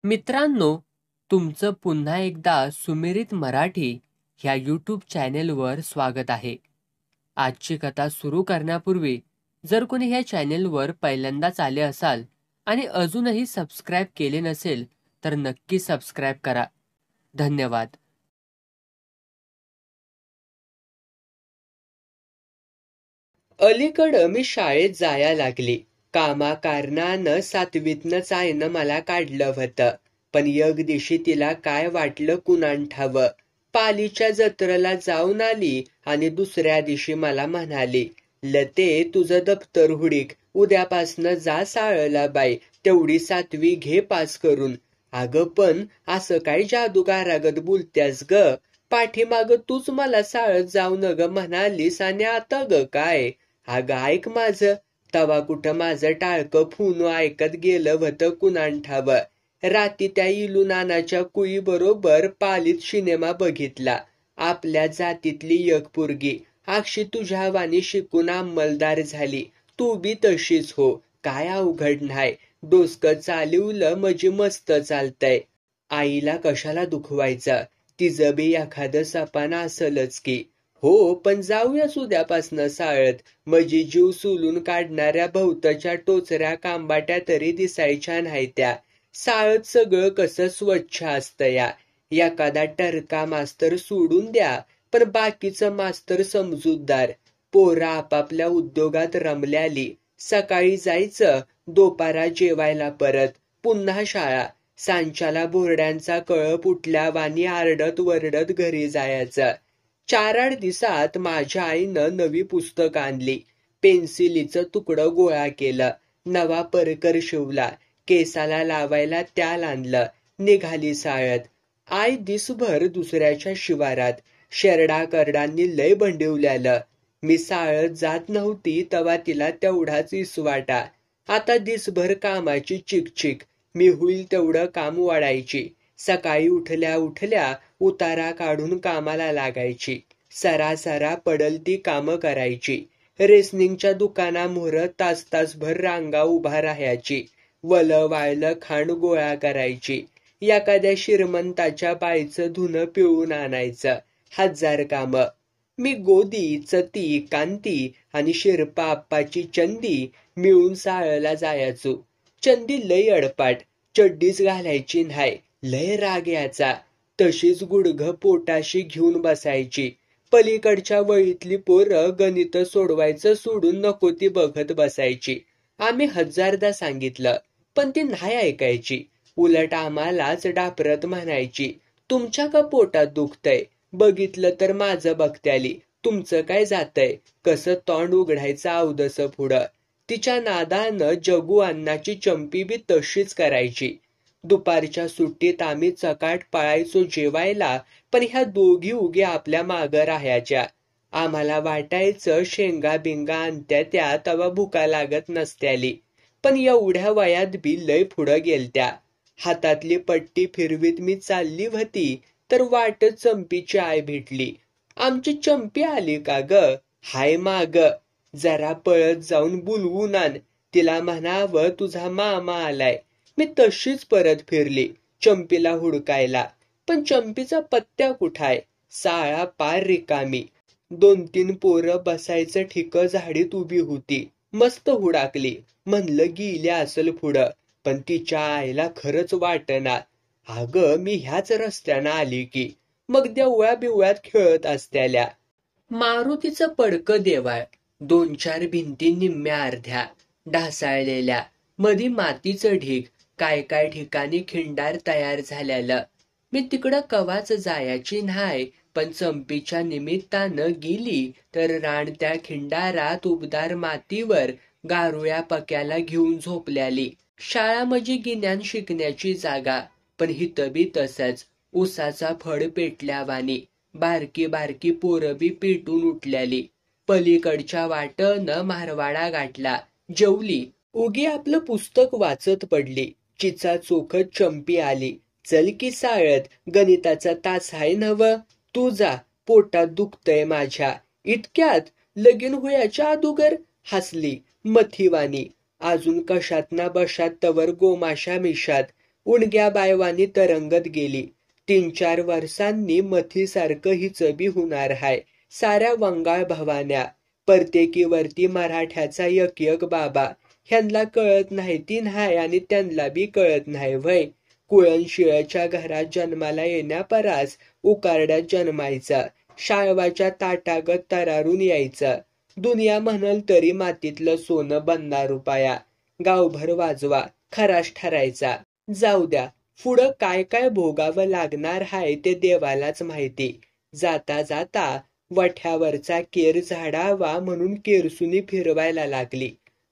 मित्रांनो, तुमचं पुन्हा एकदा सुमिरित मराठी ह्या यूट्यूब चॅनेलवर स्वागत आहे. आजची कथा सुरू करण्यापूर्वी जर कोणी ह्या चॅनेलवर पहिल्यांदाच आले असाल आणि अजूनही सबस्क्राईब केले नसेल तर नक्की सबस्क्राईब करा. धन्यवाद. अलीकडं मी शाळेत जाया लागली. कामाकारणानं सातवीतनंच आईनं मला काढलं होतं. पण एक दिवशी तिला काय वाटलं कुणान ठावं. पालीच्या जत्रेला जाऊन आली आणि दुसऱ्या दिवशी मला म्हणाली, लते तुझं दप्तर हुडीक, उद्यापासनं जा शाळेला बाई, तेवढी 7वी घे पास करून. अगं पण असं काय जादूगारागत बोलत्यास ग? पाठीमागं तूच मला शाळेत जाऊ नग म्हणालीस आणि आता ग काय? अगं ऐक माझं. तवा कुठं माझं टाळकं फुनू ऐकत गेलं होतं कुणान ठावं. राती त्या इलू नानाच्या कुई बरोबर पालीत सिनेमा बघितला. आपल्या जातीतली एक पोरगी अक्षी तुझ्या वाणी शिकून अंमलदार झाली. तू बी तशीच हो. काय अवघड नाही. डोसकं चालवलं म्हणजे मस्त चालतंय. आईला कशाला दुखवायचं? तिचं बी एखादं सपान असलच की. हो पण जाऊयाच उद्यापासनं शाळेत. म्हणजे जीव सोलून काढणाऱ्या भवताच्या टोचऱ्या कांबाट्या तरी दिसायच्या नाही त्या. शाळेत सगळं कसं स्वच्छ असतं या. एखादा टरका मास्तर सोडून द्या, पण बाकीचं मास्तर समजूतदार. पोरं आपापल्या उद्योगात रमल्याली. सकाळी जायचं, दुपारा जेवायला परत, पुन्हा शाळा. सांच्याला बोर्ड्यांचा कळप उठल्यावानी आरडत वरडत घरी जायचं. 4-8 दिवसात माझ्या आईनं नवी पुस्तक आणली. पेन्सिलीचं तुकडं गोळा केलं. नवा परकर शिवला. केसाला लावायला त्याल आणलं. निघाली शाळेत. आई दिसभर दुसऱ्याच्या शिवारात. शेरडा करडांनी लय बंडिवल्यालं. मी शाळेत जात नव्हती तवा तिला तेवढाच इसवाटा. आता दिसभर कामाची चिकचिक. मी होईल तेवढं काम वाढायची. सकाळी उठल्या उठल्या उतारा काढून कामाला लागायची. सरासरा पडल ती कामं करायची. रेसनिंगच्या दुकानामोहर तासभर रांगा उभा राहायची. वलं वाळलं खांड गोळा करायची. एखाद्या श्रीमंताच्या बाईचं धुणं पिळून आणायचं. 1000 कामं. मी गोदी, चती, कांती आणि शिरपा आप्पाची चंदी मिळून शाळेला जायचो. चंदी लय अडपाट. चड्डीच घालायची नाही. लय राग याचा. तशीच गुडघं पोटाशी घेऊन बसायची. पलीकडच्या वळीतली पोरं गणित सोडवायचं सोडून नको ती बघत बसायची. आम्ही 1000दा सांगितलं, पण ती नाही ऐकायची. उलट आम्हालाच डापरत म्हणायची, तुमच्या का पोटात दुखतंय? बघितलं तर माझं बघत्याली. तुमचं काय जातंय? कसं तोंड उघडायचं अवदसं पुढं. तिच्या नादानं जगू अण्णाची चंपी बी तशीच करायची. दुपारच्या सुट्टीत आम्ही चकाट पळायचो जेवायला, पण ह्या दोघी उगी आपल्या मागं राहायच्या. आम्हाला वाटायचं शेंगा बिंगा आणत्या त्या तवा भुका लागत नसत्याली. पण एवढ्या वयात बी लय पुढं गेलत्या. हातातली पट्टी फिरवीत मी चालली होती तर वाटत चंपीची आई भेटली. आमची चंपी आली का ग? हाय माग. जरा पळत जाऊन बोलवून आण. तिला म्हणावं तुझा मामा आलाय. मी तशीच परत फिरली चंपीला हुडकायला. पण चंपीचा पत्त्या कुठाय? शाळा पार रिकामी. 2-3 पोरं बसायचं ठिकं झाडीत उभी होती. मस्त हुडाकली. म्हणलं गेल्या असल पुढं. पण तिच्या आईला खरंच वाटना. अगं मी ह्याच रस्त्यानं आली की. मग देवळा बिवळ्यात खेळत असत्याल्या. मारुतीचं पडकं देवाळ. 2-4 भिंती निम्म्या अर्ध्या ढासाळलेल्या. मधी मातीचं ढीग. काय काय ठिकाणी खिंडार तयार झालेलं. मी तिकडं कवाच जायाची नाही, पण चंपीच्या निमित्तानं गेली तर रान त्या खिंडारात उबदार मातीवर गारुळ्या पक्याला घेऊन झोपल्याली. शाळा म्हणजे गिन्यान शिकण्याची जागा, पण हिथं बी तसंच. उसाचा फड पेटल्यावानी. बारकी बारकी पोरं बी पेटून उठल्याली. पलीकडच्या वाटनं मारवाडा गाठला. जेवली. उगी आपलं पुस्तक वाचत पडली. चिचा चोखत चंपी आली. चल की शाळेत, गणिताचा तास आहे नव. तू जा, पोटात दुखतय माझ्या. इतक्यात लगीन होयाच्या अदुगर? हसली मथिवानी. अजून कशात ना बशात तवर गोमाशा मिशात. उणग्या बायवानी तरंगत गेली. 3-4 वर्षांनी मथीसारखं हिचं बी होणार हाय. साऱ्या वंगाळ भवान्या, परतेकीवरती मराठ्याचा एक बाबा. ह्यांना कळत नाही ती न्हाय आणि त्यांना बी कळत नाही व्हय. कुळणशिळच्या घरात जन्माला येण्यापरास उकारड्यात जन्मायचा. शाळवाच्या ताटागत तरारून यायचा. दुनिया म्हणल तरी मातीतलं सोनं बनणार रुपया. गावभर वाजवा, खराश ठरायचा. जाऊ द्या, पुढं काय काय भोगावं लागणार हाय ते देवालाच माहिती. जाता जाता वठ्यावरचा केर झाडावा म्हणून केरसुनी फिरवायला लागली.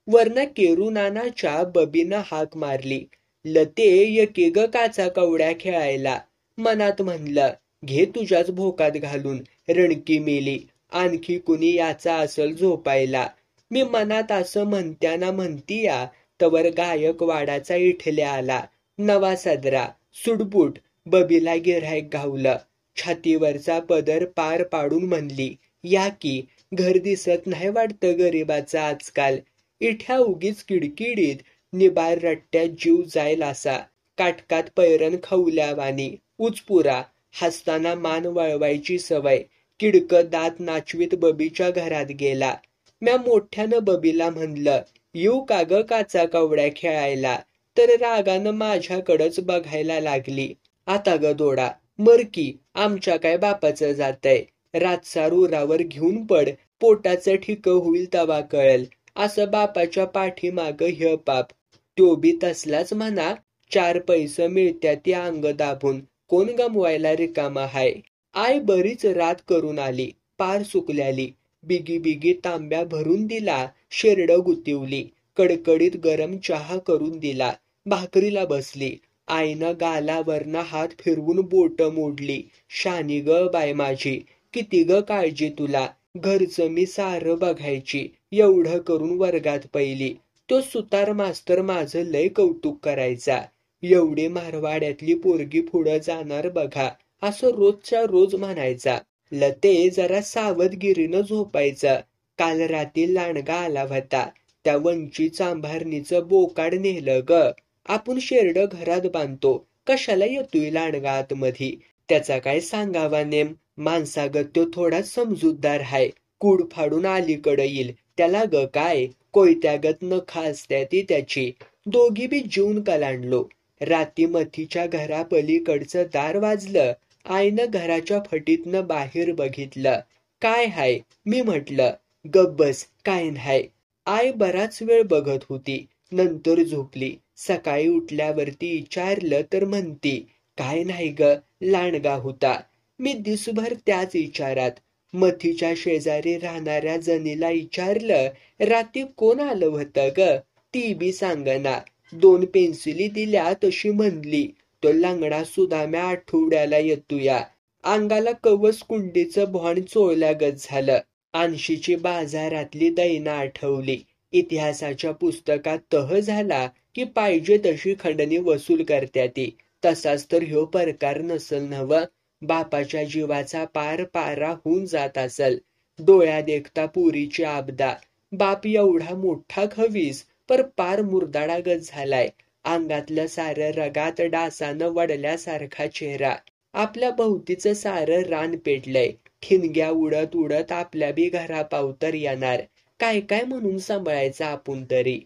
वरनं केरुनानाच्या बबीनं हाक मारली, लते येके ग काचा कवड्या खेळायला. मनात म्हणलं, घे तुझ्याच भोकात घालून, रणकी मेली, आणखी कुणी याचा असल झोपायला. मी मनात असं म्हणत्याना म्हणतीया तवर गायकवाडाचा इठल्या आला. नवा सदरा, सुटबुट, बबीला गिऱ्हाईक घावलं. छातीवरचा पदर पार पाडून म्हणली, या की, घर दिसत नाही वाटतं गरिबाचं आजकाल. इठ्या उगीच किडकिडीत, निबार रट्ट्यात जीव जाईल असा. काटकात पैरण खवल्यावानी, उचपुरा, हसताना मान वळवायची सवय. किडकं दात नाचवीत बबीच्या घरात गेला. म्या मोठ्यानं बबीला म्हणलं, येऊ का ग काचा कवड्या खेळायला. तर रागानं माझ्याकडंच बघायला लागली. आता ग दोडा, मरकी, आमच्या काय बापाचं जातंय. रातसार उरावर घेऊन पड, पोटाचं ठिकं होईल तवा कळल. असं बापाच्या पाठीमागं ह्य पाप. तो बी तसलाच म्हणा. 4 पैसे मिळत्या ती अंग दाबून, कोण गमवायला रिकामा हाय. आय बरीच रात करून आली, पार सुकल्याली. बिगी बिगी तांब्या भरून दिला, शेरडं गुतिवली. कडकडीत गरम चहा करून दिला. भाकरीला बसली. आईनं गालावरनं हात फिरवून बोट मोडली. शानी ग बाय माझी, किती ग काळजी तुला. घरचं मी सारं बघायची. एवढं करून वर्गात पहिली. तो सुतार मास्तर माझं लय कौतुक करायचा. एवढी मारवाड्यातली पोरगी पुढं जाणार बघा, असं रोजच्या रोज म्हणायचा. लते जरा सावधगिरीनं झोपायचं. काल रात्री लांडगा आला होता. त्या वंची चांभारणीचं बोकाड नेलं ग. आपण शेरडं घरात बांधतो, कशाला येतोय लांडगा आतमधी. त्याचा काय सांगावा नेम. माणसागत तो थोडाच समजूतदार हाय. कूड फाडून अलीकडं येईल. त्याला ग काय, कोयत्यागत नखं असत्या ती त्याची. दोघी बी जीवन कलांडलो. राती मथीच्या घरापलीकडचं दार वाजलं. आईनं घराच्या फटीतनं बाहेर बघितलं. काय हाय, मी म्हटलं. गब्बस, काय न्हाय. आई बराच वेळ बघत होती, नंतर झोपली. सकाळी उठल्यावरती विचारलं तर म्हणती, काय नाही ग, लांडगा होता. मी दिसभर त्याच विचारात. मथीच्या शेजारी राहणाऱ्या जणीला विचारलं, राती कोण आलं होतं ग. ती बी सांगना. 2 पेन्सिली दिल्या तशी म्हणली, तो लंगडा सुदाम्या आठवड्याला येतोया. अंगाला कवच कुंडीचं भॉण चोळल्यागत झालं. 80ची बाजारातली दैना आठवली. इतिहासाच्या पुस्तकात तह झाला की पाहिजे तशी खंडणी वसूल करत्या ती. तसाच तर ह्यो प्रकार नसल नव. बापाच्या जीवाचा पार पारा होऊन जात असल. डोळ्या देखता पुरीची आबदा. बाप एवढा मोठा खवीस पर पार मुरदाडागत झालाय. अंगातलं सारं रगात डासानं वडल्यासारखा चेहरा. आपल्या भोवतीचं सारं रान पेटलंय. ठिणग्या उडत उडत आपल्या बी घरापावतर येणार. काय काय म्हणून सांभाळायचं आपण तरी.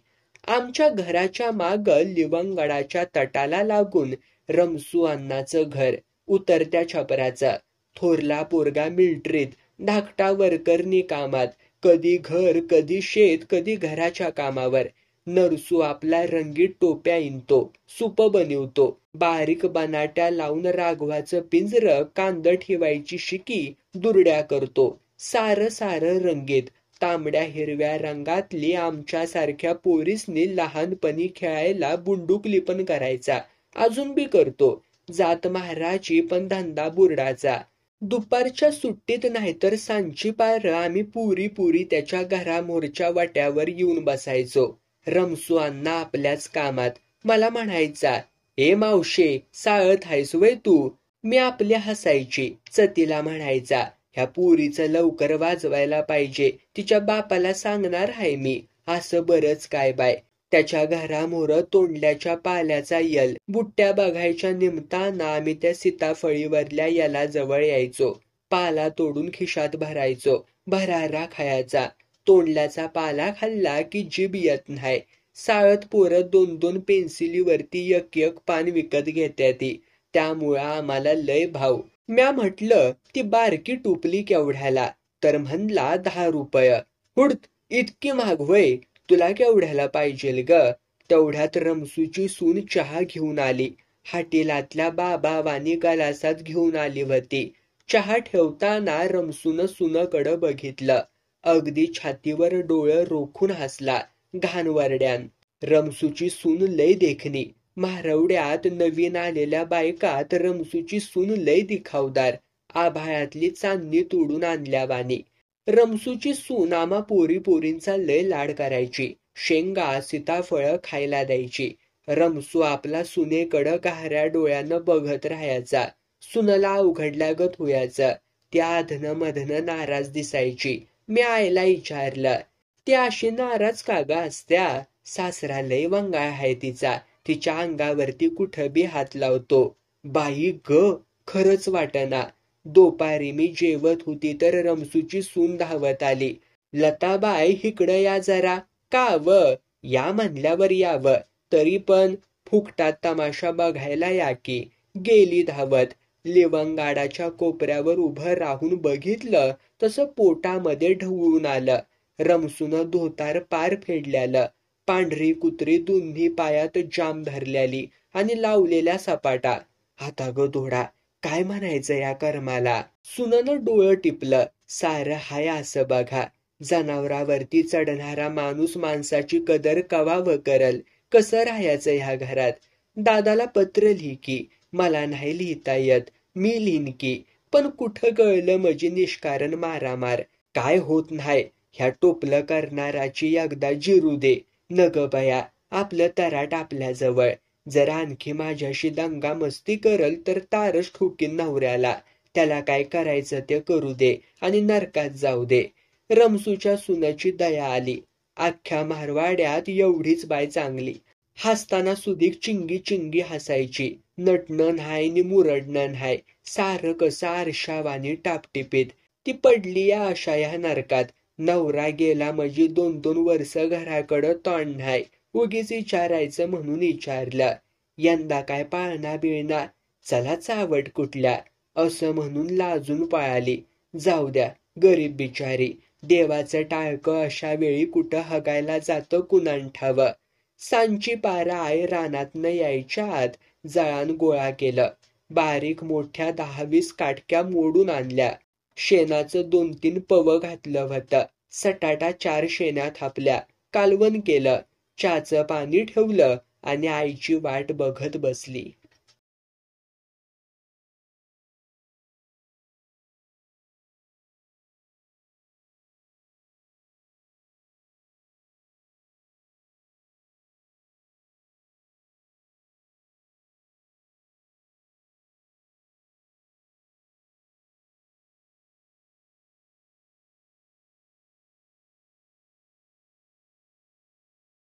आमच्या घराच्या माग लिवंगडाच्या तटाला लागून रमसू अण्णाचं घर, उतरत्या छपराचं. थोरला पोरगा मिल्ट्रीत, धाकटा वर्करनी कामात. कधी घर, कधी शेत, कधी घराच्या कामावर. नरसू आपला रंगीत टोप्या इंतो, सूप बनवतो. बारीक बनाट्या लावून राघवाचं पिंजरं, कांद ठेवायची शिकी दुरड्या करतो. सारं सारं रंगीत. तांबड्या हिरव्या रंगातली आमच्यासारख्या पोरीसनी लहानपणी खेळायला बुंडूक लिपण करायचा. अजून बी करतो. जात महाराची पण धंदा बुरडाचा. दुपारच्या सुट्टीत नाहीतर सांची पार आम्ही पुरी पुरी त्याच्या घरामोरच्या वाट्यावर येऊन बसायचो. रमसू अण्णा आपल्याच कामात. मला म्हणायचा, ए मावशे, साळत हायस वय तू. मी आपल्या हसायची. चतीला म्हणायचा, ह्या पुरीचं लवकर वाजवायला पाहिजे, तिच्या बापाला सांगणार हाय मी. असं बरंच काय बाय. त्याच्या घरामोर तोंडल्याच्या पाल्याचा यल. बुट्ट्या बघायच्या निमताना आम्ही त्या सीताफळीवरल्या यला जवळ यायचो. पाला तोडून खिशात भरायचो. भरारा खायचा. तोंडल्याचा पाला खाल्ला की जीभ येत नाही. शाळेत पोरं 2-2 पेन्सिलीवरती एक पान विकत घेत्याती. त्यामुळं आम्हाला लय भाव. म्या म्हटलं ती बारकी टुपली केवढ्याला? तर म्हणला 10 रुपये. हुडत, इतकी महाग व्हय? तुला केवढ्याला पाहिजेल ग? तेवढ्यात रमसूची सून चहा घेऊन आली. हाटीलातल्या बाबावानी गलासात घेऊन आली होती. चहा ठेवताना रमसून सुनकडं बघितलं. अगदी छातीवर डोळं रोखून हसला. घाणवरड्यान. रमसूची सून लय देखणी. म्हारवड्यात नवीन आलेल्या बायकात रमसूची सून लय दिखावदार. आभाळातली चांदणी तोडून आणल्यावानी. रमसूची सून आम्हा पोरींचा लय लाड करायची. शेंगा, सीताफळं खायला द्यायची. रमसू आपला सुनेकडं गहऱ्या डोळ्यानं बघत राहायचा. सुनला अवघडल्यागत व्हायचं. ती अधनं मधनं नाराज दिसायची. मी आईला विचारलं, ती अशी नाराज का ग असत्या? सासरा लय वंगाळ आहे तिचा. तिच्या अंगावरती कुठं बी हात लावतो. बाई ग, खरंच वाटना. दुपारी मी जेवत होती तर रमसूची सून धावत आली. लताबाई इकडं या जरा. का व? या म्हणल्यावर यावं. तरी पण फुकटात तमाशा बघायला या की. गेली धावत. लिवंगाडाच्या कोपऱ्यावर उभं राहून बघितलं तसं पोटामध्ये ढवळून आलं. रमसून धोतार पार फेडल्यालं. पांढरी कुत्री दोन्ही पायात जाम धरल्याली आणि लावलेल्या सपाटा. आता ग धोडा, काय म्हणायचं या कर्माला? सुननं डोळं टिपलं. सारं हाय असं बघा. जनावरावरती चढणारा माणूस माणसाची कदर कवा व करल? कसं राहायचं ह्या घरात? दादाला पत्र लिही की. मला नाही लिहिता येत. मी लिहीन की. पण कुठं कळलं म्हणजे निष्कारण मारामार. काय होत नाही. ह्या टोपलं करणाराची एकदा जिरू दे. नग बया, आपलं तराट आपल्याजवळ. जर आणखी माझ्याशी दंगा मस्ती करल तर तारच ठोकीन नवऱ्याला. त्याला काय करायचं ते करू दे आणि नरकात जाऊ दे. रमसूच्या सुनाची दया आली. अख्ख्या मारवाड्यात एवढीच बाय चांगली. हसताना सुधीक चिंगी चिंगी हसायची. नटणं नाही नि मुरडणं नाही. सारं कसं आरशावानी टापटिपीत. ती पडली या अशा या नरकात. नवरा गेला म्हणजे 2-2 वर्ष घराकडं तोंड नाही. उगीच विचारायचं म्हणून विचारलं. यंदा काय पाळणा बिळणा? चला चावट कुठल्या? असं म्हणून लाजून पळाली. जाऊ द्या, गरीब बिचारी. देवाचं टाळकं अशा वेळी कुठं हगायला जातं कुणान ठावं. सांची पारा आई रानातनं यायच्या आत जळान गोळा केलं. बारीक मोठ्या 10-20 काटक्या मोडून आणल्या. शेणाचं 2-3 पवं घातलं होतं. सटाटा 4 शेण्या थापल्या. कालवण केलं. चहाचं पाणी ठेवलं आणि आईची वाट बघत बसली.